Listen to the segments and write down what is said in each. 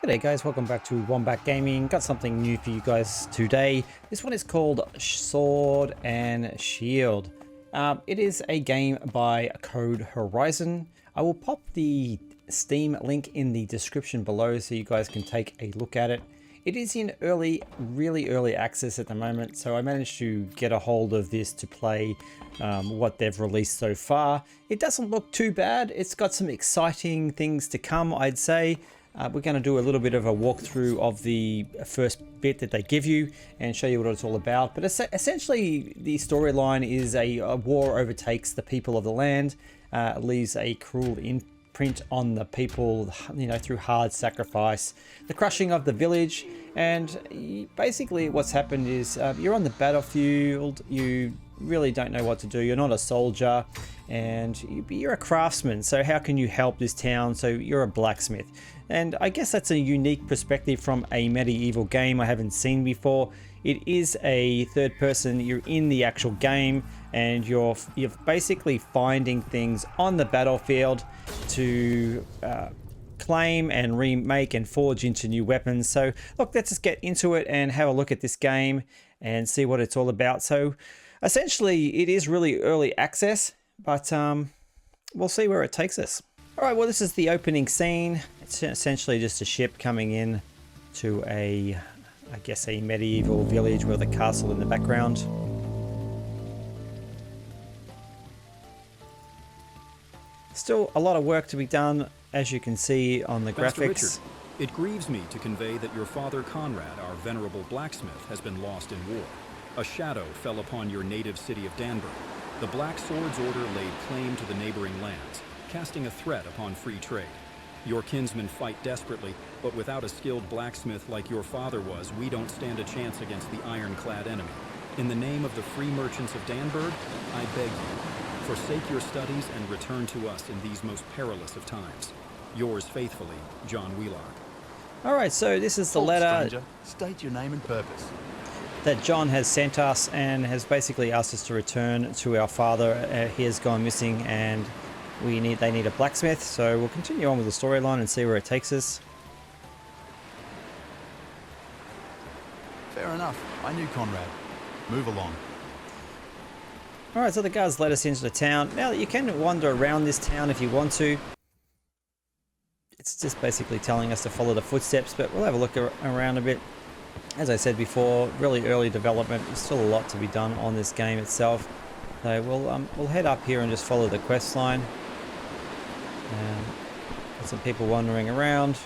G'day guys, welcome back to Wombat Gaming. Got something new for you guys today. This one is called Sword and Shield. It is a game by Code Horizon. I will pop the Steam link in the description below so you guys can take a look at it. It is in really early access at the moment, so I managed to get a hold of this to play what they've released so far. It doesn't look too bad. It's got some exciting things to come, I'd say. We're going to do a little bit of a walkthrough of the first bit that they give you and show you what it's all about. But essentially, the storyline is a war overtakes the people of the land, leaves a cruel imprint on the people, you know, through hard sacrifice, the crushing of the village, and basically what's happened is you're on the battlefield. You really don't know what to do. You're not a soldier, and you're a craftsman. So how can you help this town? So you're a blacksmith. And I guess that's a unique perspective from a medieval game I haven't seen before. It is a third person. You're in the actual game, and you're basically finding things on the battlefield to claim and remake and forge into new weapons. So look, let's just get into it and have a look at this game and see what it's all about. So essentially, it is really early access, but we'll see where it takes us. All right, well, this is the opening scene. It's essentially just a ship coming in to I guess a medieval village with a castle in the background. Still a lot of work to be done, as you can see on the Master graphics. Richard, it grieves me to convey that your father Conrad, our venerable blacksmith, has been lost in war. A shadow fell upon your native city of Danburg. The Black Swords Order laid claim to the neighboring lands, casting a threat upon free trade. Your kinsmen fight desperately, but without a skilled blacksmith like your father was, we don't stand a chance against the ironclad enemy. In the name of the free merchants of Danburg, I beg you, forsake your studies and return to us in these most perilous of times. Yours faithfully, John Wheelock. All right, so this is the Halt, letter stranger. State your name and purpose. that John has sent us, and has basically asked us to return to our father. He has gone missing, and they need a blacksmith. So we'll continue on with the storyline and see where it takes us. Fair enough. I knew Conrad. Move along. All right, so the guards led us into the town. Now you can wander around this town if you want to. It's just basically telling us to follow the footsteps, but we'll have a look around a bit. As I said before, really early development. There's still a lot to be done on this game itself. So we'll head up here and just follow the quest line. Got some people wandering around.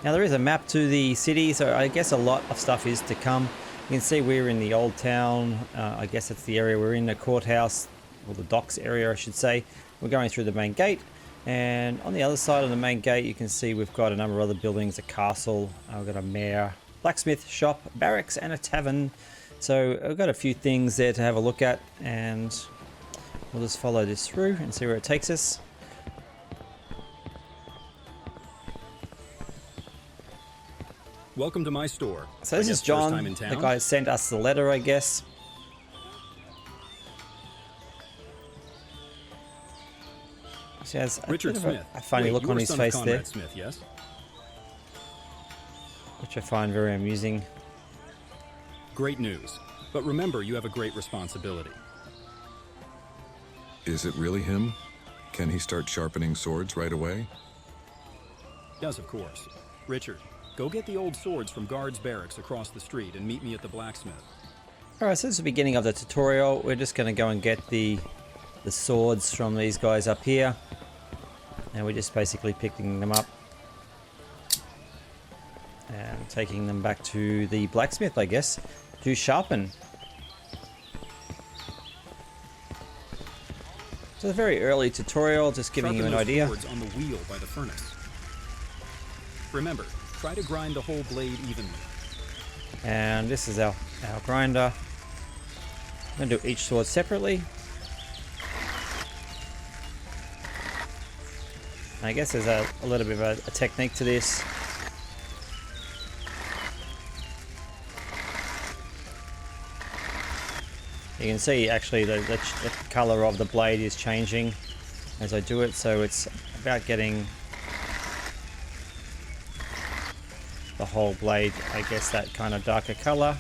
Now there is a map to the city, so I guess a lot of stuff is to come. You can see we're in the old town. I guess that's the area we're in, the courthouse, or the docks area I should say. We're going through the main gate, and on the other side of the main gate you can see we've got a number of other buildings, a castle, we've got a mayor, blacksmith shop, barracks, and a tavern. So I've got a few things there to have a look at, and we'll just follow this through and see where it takes us. Welcome to my store. So this is John, the guy who sent us the letter, I guess. He has a Richard bit of Smith. a funny Wait, look you on are his son of face there, Conrad Smith, yes? which I find very amusing. Great news. But remember, you have a great responsibility. Is it really him? Can he start sharpening swords right away? Yes, of course. Richard, go get the old swords from guards' barracks across the street and meet me at the blacksmith. Alright, so this is the beginning of the tutorial. We're just going to go and get the swords from these guys up here. And we're just basically picking them up and taking them back to the blacksmith, I guess, to sharpen. So it's a very early tutorial, just giving you an Sharpen those idea. swords on the wheel by the furnace. Remember, try to grind the whole blade evenly. And this is our grinder. I'm going to do each sword separately. I guess there's a little bit of a technique to this. You can see actually the color of the blade is changing as I do it, so it's about getting the whole blade, I guess, that kind of darker color.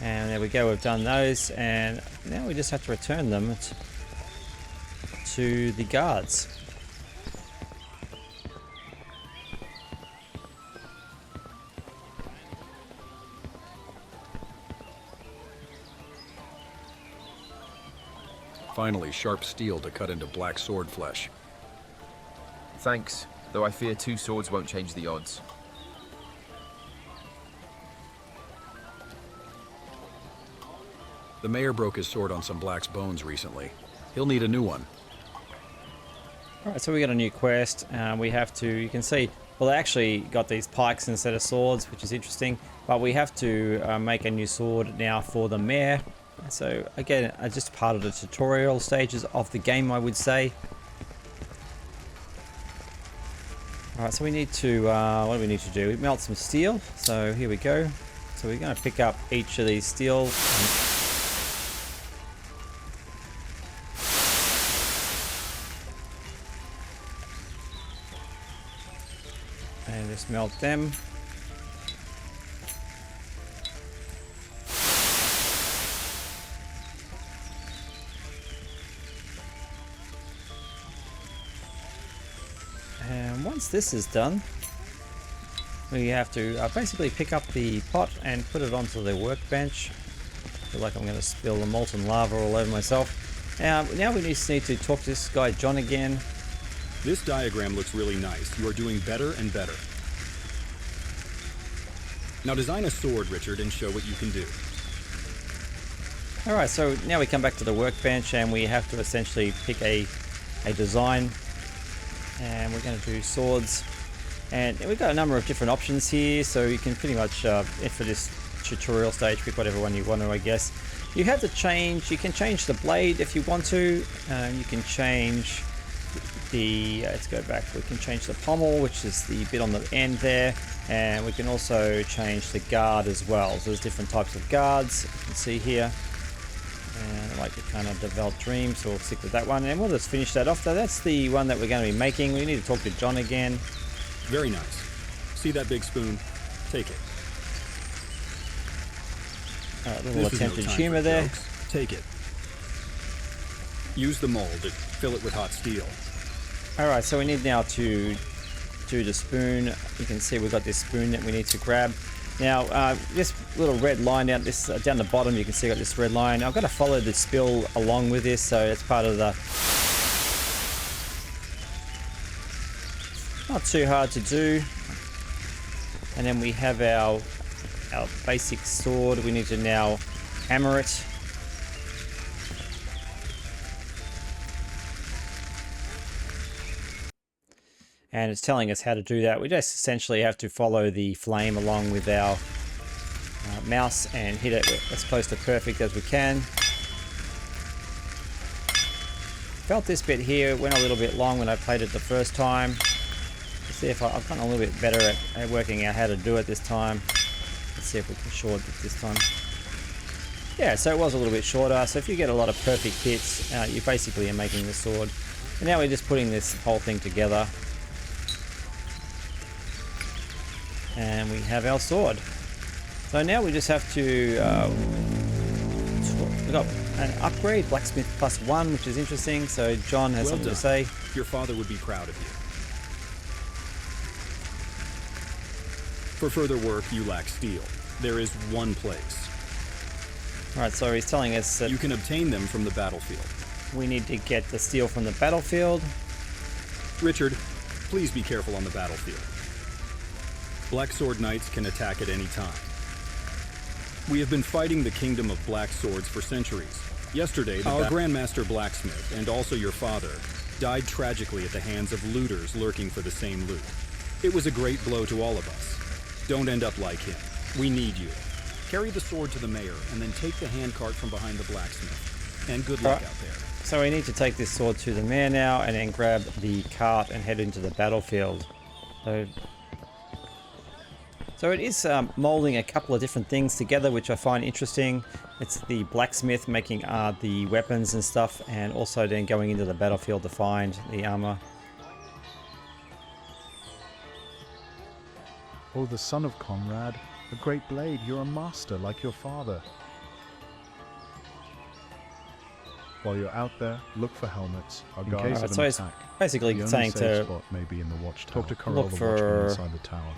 And there we go, we've done those, and now we just have to return them to the guards. Finally, sharp steel to cut into black sword flesh. Thanks, though I fear 2 swords won't change the odds. The mayor broke his sword on some black's bones recently. He'll need a new one. Alright, so we got a new quest. We have to, you can see, well, they actually got these pikes instead of swords, which is interesting. But we have to make a new sword now for the mayor. So again, just part of the tutorial stages of the game, I would say. Alright, so we need to, what do we need to do? We melt some steel. So here we go. So we're going to pick up each of these steel. And just melt them. And once this is done, we have to basically pick up the pot and put it onto the workbench. I feel like I'm going to spill the molten lava all over myself. Now we just need to talk to this guy John again. This diagram looks really nice. You are doing better and better. Now design a sword, Richard, and show what you can do. Alright, so now we come back to the workbench and we have to essentially pick a design. And we're going to do swords. And we've got a number of different options here, so you can pretty much, for this tutorial stage, pick whatever one you want to, I guess. You have to change, you can change the blade if you want to. You can change the, let's go back, we can change the pommel, which is the bit on the end there, and we can also change the guard as well. So there's different types of guards you can see here, and I like to kind of develop dreams, so we'll stick with that one, and we'll just finish that off. So that's the one that we're going to be making. We need to talk to John again. Very nice. See that big spoon? Take it. Alright, little attempted humor there. Jokes. Take it. Use the mold to fill it with hot steel. Alright, so we need now to do the spoon. You can see we've got this spoon that we need to grab. Now, this little red line down this down the bottom, you can see got this red line. I've got to follow the spill along with this, so it's part of the... Not too hard to do. And then we have our basic sword. We need to now hammer it. And it's telling us how to do that. We just essentially have to follow the flame along with our mouse and hit it as close to perfect as we can. Felt this bit here went a little bit long when I played it the first time. Let's see if I've gotten a little bit better at working out how to do it this time. Let's see if we can short it this time. Yeah, so it was a little bit shorter. So if you get a lot of perfect hits, you basically are making the sword. And now we're just putting this whole thing together. And we have our sword. So now we just have to, we've got an upgrade, blacksmith +1, which is interesting. So John has something to say. Your father would be proud of you. For further work, you lack steel. There is one place. Alright, so he's telling us that you can obtain them from the battlefield. we need to get the steel from the battlefield. Richard, please be careful on the battlefield. Black Sword Knights can attack at any time. We have been fighting the Kingdom of Black Swords for centuries. Yesterday, our Grandmaster Blacksmith, and also your father, died tragically at the hands of looters lurking for the same loot. It was a great blow to all of us. Don't end up like him. We need you. Carry the sword to the mayor, and then take the handcart from behind the blacksmith. And good luck out there. So we need to take this sword to the mayor now, and then grab the cart and head into the battlefield. So it is molding a couple of different things together, which I find interesting. It's the blacksmith making the weapons and stuff, and also then going into the battlefield to find the armor. Oh, the son of Conrad, a great blade, you're a master like your father. While you're out there, look for helmets. In case of so an it's attack, basically the only saying safe to spot may be in the watchtower. Talk to Carol, look the for- watchman inside the tower.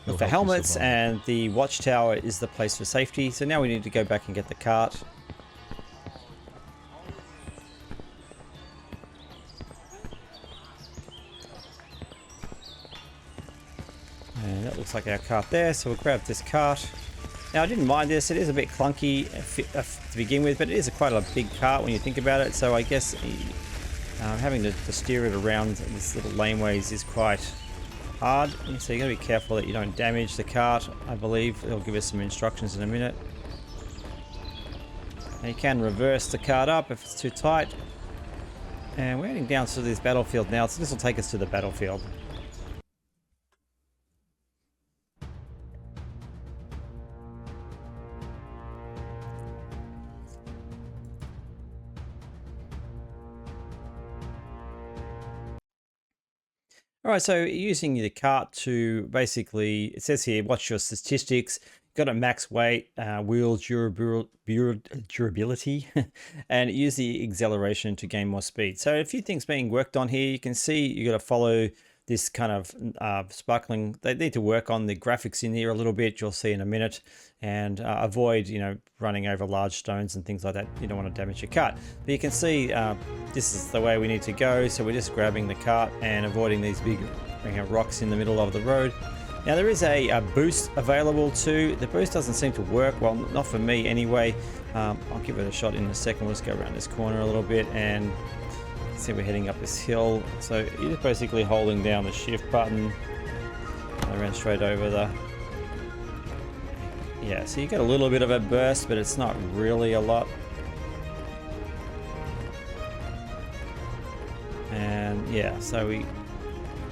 He'll look for help you helmets, survive. and the watchtower is the place for safety. So now we need to go back and get the cart. And that looks like our cart there, so we'll grab this cart. Now I didn't mind this, it is a bit clunky to begin with, but it is quite a big cart when you think about it, so I guess having to steer it around these little laneways is quite hard. So you got to be careful that you don't damage the cart. I believe it'll give us some instructions in a minute. And you can reverse the cart up if it's too tight. And we're heading down to this battlefield now, so this will take us to the battlefield. All right, so using the cart to basically, it says here, watch your statistics. Got a max weight, wheel durability, and use the acceleration to gain more speed. So a few things being worked on here. You can see you got to follow this kind of sparkling. They need to work on the graphics in here a little bit. You'll see in a minute, and avoid, you know, running over large stones and things like that. You don't want to damage your cart. But you can see this is the way we need to go. So we're just grabbing the cart and avoiding these big rocks in the middle of the road. Now there is a boost available too. The boost doesn't seem to work, well, not for me anyway. I'll give it a shot in a second. We'll just go around this corner a little bit and see we're heading up this hill. So you're just basically holding down the shift button. I ran straight over the... Yeah, so you get a little bit of a burst, but it's not really a lot. And yeah, so we...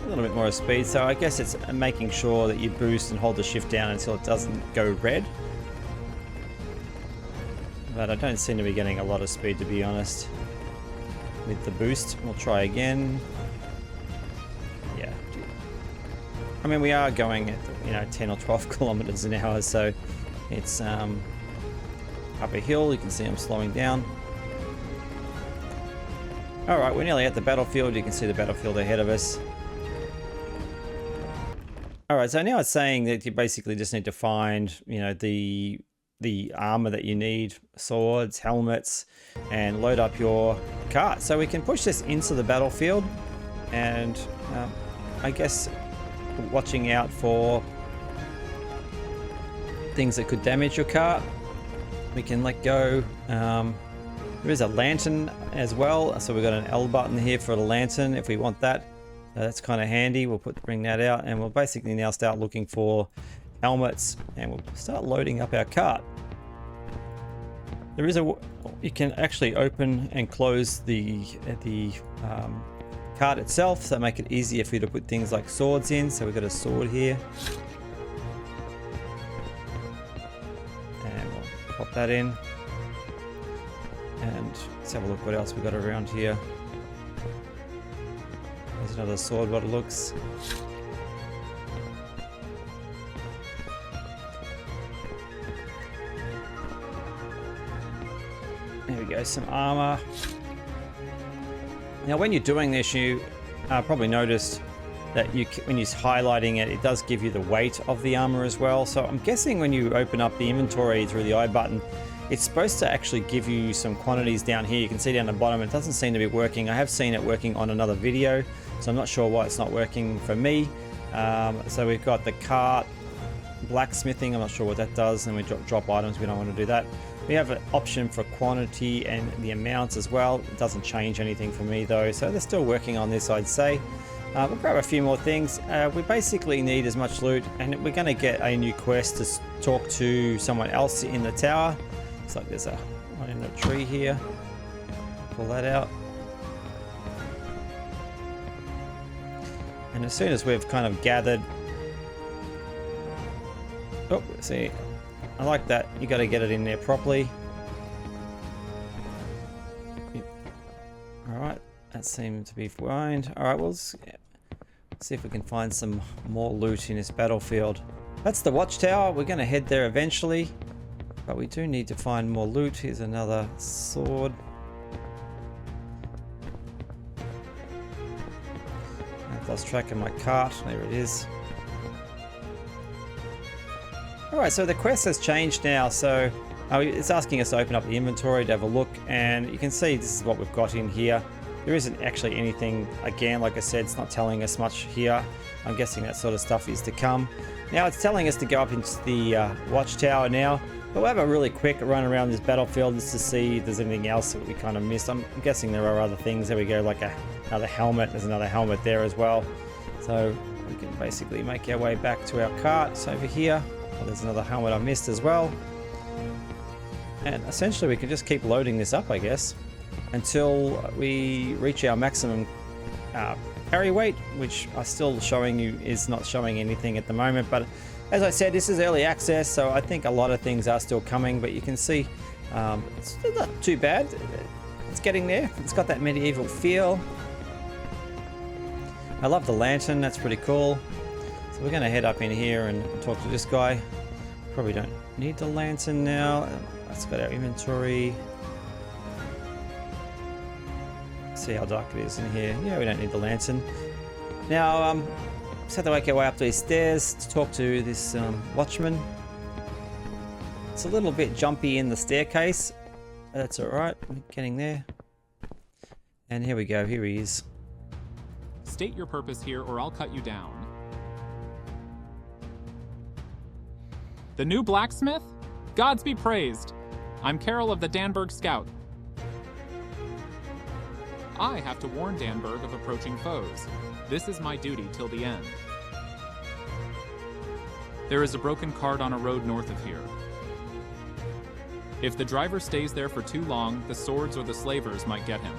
a little bit more speed, so I guess it's making sure that you boost and hold the shift down until it doesn't go red. But I don't seem to be getting a lot of speed, to be honest, with the boost. We'll try again. Yeah, I mean, we are going at, you know, 10 or 12 kilometers an hour, so it's up a hill. You can see I'm slowing down. All right, we're nearly at the battlefield. You can see the battlefield ahead of us. All right, so now it's saying that you basically just need to find, you know, the armor that you need, swords, helmets, and load up your cart. So we can push this into the battlefield, and I guess watching out for things that could damage your cart. We can let go. There is a lantern as well, so we've got an L button here for the lantern if we want that. That's kind of handy. We'll bring that out, and we'll basically now start looking for helmets, and we'll start loading up our cart. There is you can actually open and close the cart itself, so make it easier for you to put things like swords in. So we've got a sword here, and we'll pop that in, and let's have a look what else we got around here. There's another sword, what it looks. There we go, some armor. Now when you're doing this, you probably noticed that when you're highlighting it, it does give you the weight of the armor as well. So I'm guessing when you open up the inventory through the I button, it's supposed to actually give you some quantities down here. You can see down the bottom, it doesn't seem to be working. I have seen it working on another video, so I'm not sure why it's not working for me. So we've got the cart, blacksmithing, I'm not sure what that does, and we drop items, we don't want to do that. We have an option for quantity and the amounts as well. It doesn't change anything for me though, so they're still working on this, I'd say. We'll grab a few more things. We basically need as much loot, and we're going to get a new quest to talk to someone else in the tower. Looks like there's one in a tree here. Pull that out. And as soon as we've kind of gathered... Oh, see, I like that. You got to get it in there properly. That seemed to be fine. Alright, well, let's see if we can find some more loot in this battlefield. That's the watchtower. We're going to head there eventually. But we do need to find more loot. Here's another sword. I've lost track of my cart. There it is. Alright, so the quest has changed now. So it's asking us to open up the inventory to have a look. And you can see this is what we've got in here. There isn't actually anything, again, like I said, it's not telling us much here. I'm guessing that sort of stuff is to come. Now it's telling us to go up into the watchtower now. But we'll have a really quick run around this battlefield just to see if there's anything else that we kind of missed. I'm guessing there are other things. There we go, like another helmet. There's another helmet there as well. So we can basically make our way back to our carts over here. Oh, there's another helmet I missed as well. And essentially we can just keep loading this up, I guess, until we reach our maximum carry weight, which I'm still showing you is not showing anything at the moment. But as I said, this is early access, so I think a lot of things are still coming, but you can see it's not too bad. It's getting there. It's got that medieval feel. I love the lantern. That's pretty cool. So we're going to head up in here and talk to this guy. Probably don't need the lantern now. Let's go to our inventory. See how dark it is in here. Yeah, we don't need the lantern. Now, just have to make our way up these stairs to talk to this watchman. It's a little bit jumpy in the staircase. That's alright, we're getting there. And here we go, here he is. State your purpose here or I'll cut you down. The new blacksmith? Gods be praised. I'm Carol of the Danburg Scout. I have to warn Danburg of approaching foes. This is my duty till the end. There is a broken cart on a road north of here. If the driver stays there for too long, the swords or the slavers might get him.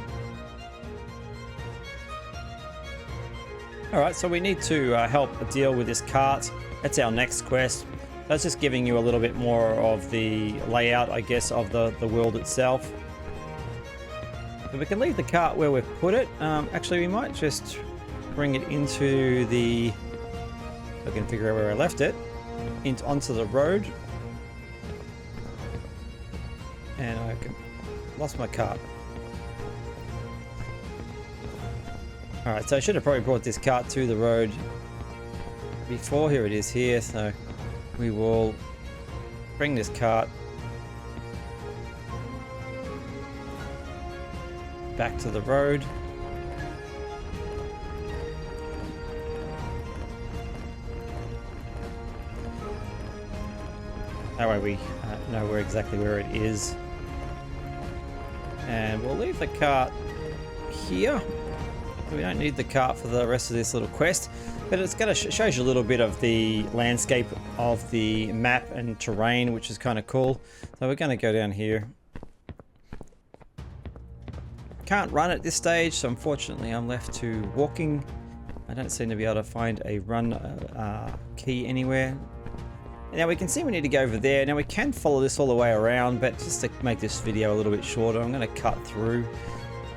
Alright, so we need to help deal with this cart. That's our next quest. That's just giving you a little bit more of the layout, I guess, of the world itself. But we can leave the cart where we've put it. Actually, we might just bring it into the... I can figure out where I left it. Onto the road. And I lost my cart. Alright, so I should have probably brought this cart to the road before. Here it is here, so we will bring this cart back to the road. That way we know exactly where it is. And we'll leave the cart here. We don't need the cart for the rest of this little quest, but it's going to shows you a little bit of the landscape of the map and terrain, which is kind of cool. So we're going to go down here. Can't run at this stage, so unfortunately I'm left to walking. I don't seem to be able to find a run key anywhere. Now we can see we need to go over there. Now we can follow this all the way around, but just to make this video a little bit shorter, I'm going to cut through.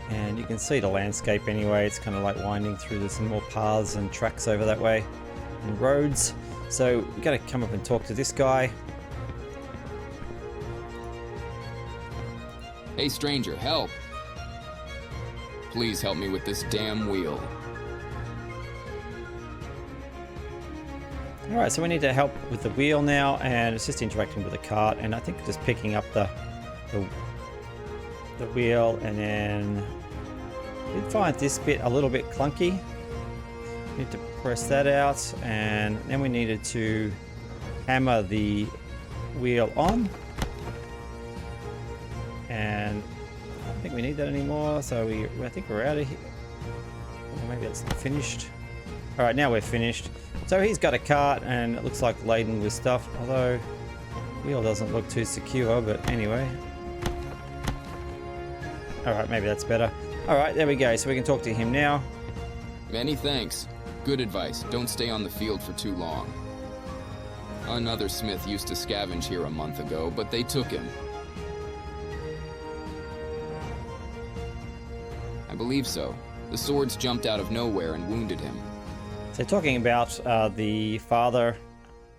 And you can see the landscape anyway. It's kind of like winding through. There's some more paths and tracks over that way and roads. So we're going to come up and talk to this guy. Hey stranger, help! Please help me with this damn wheel. Alright, so we need to help with the wheel now, and it's just interacting with the cart, and I think just picking up the wheel, and then I did find this bit a little bit clunky. Need to press that out, and then we needed to hammer the wheel on, and I don't think we need that anymore, so I think we're out of here. Or maybe it's not finished. Alright, now we're finished. So he's got a cart and it looks like laden with stuff, although the wheel doesn't look too secure, but anyway. Alright, maybe that's better. Alright, there we go, so we can talk to him now. Many thanks. Good advice. Don't stay on the field for too long. Another smith used to scavenge here a month ago, but they took him. I believe so. The swords jumped out of nowhere and wounded him. So talking about the father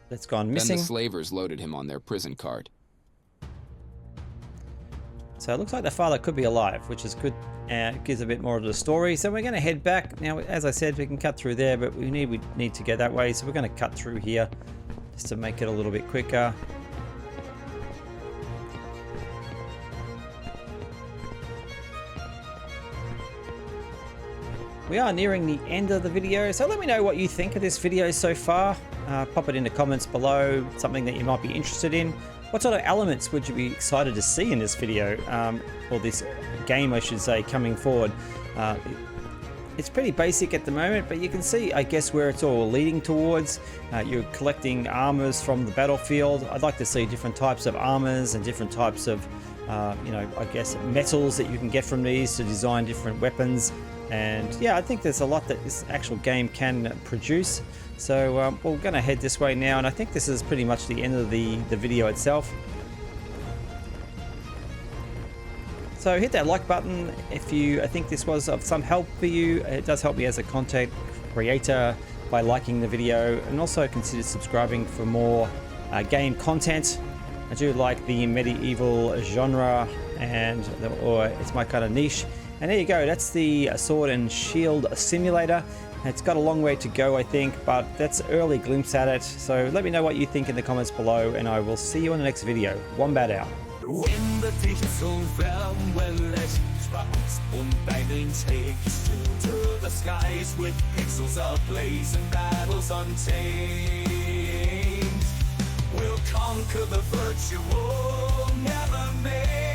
that's gone Then missing. the slavers loaded him on their prison cart. So it looks like the father could be alive, which is good. It gives a bit more of the story. So we're going to head back. Now, as I said, we can cut through there, but we need to go that way. So we're going to cut through here just to make it a little bit quicker. We are nearing the end of the video, so let me know what you think of this video so far. Pop it in the comments below, something that you might be interested in. What sort of elements would you be excited to see in this video, or this game I should say, coming forward? It's pretty basic at the moment, but you can see, I guess, where it's all leading towards. You're collecting armors from the battlefield. I'd like to see different types of armors and different types of, I guess, metals that you can get from these to design different weapons. And yeah, I think there's a lot that this actual game can produce. So we're going to head this way now, and I think this is pretty much the end of the video itself. So hit that like button if you think this was of some help for you. It does help me as a content creator by liking the video, and also consider subscribing for more game content. I do like the medieval genre, or it's my kind of niche. And there you go, that's the sword and shield simulator. It's got a long way to go, I think, but that's an early glimpse at it. So let me know what you think in the comments below, and I will see you in the next video. Wombat out. Ändert dich zum Fernwellig, Spaß und deinen takes to the skies with pixels ablaze and battles untamed. We'll conquer the virtual, never made.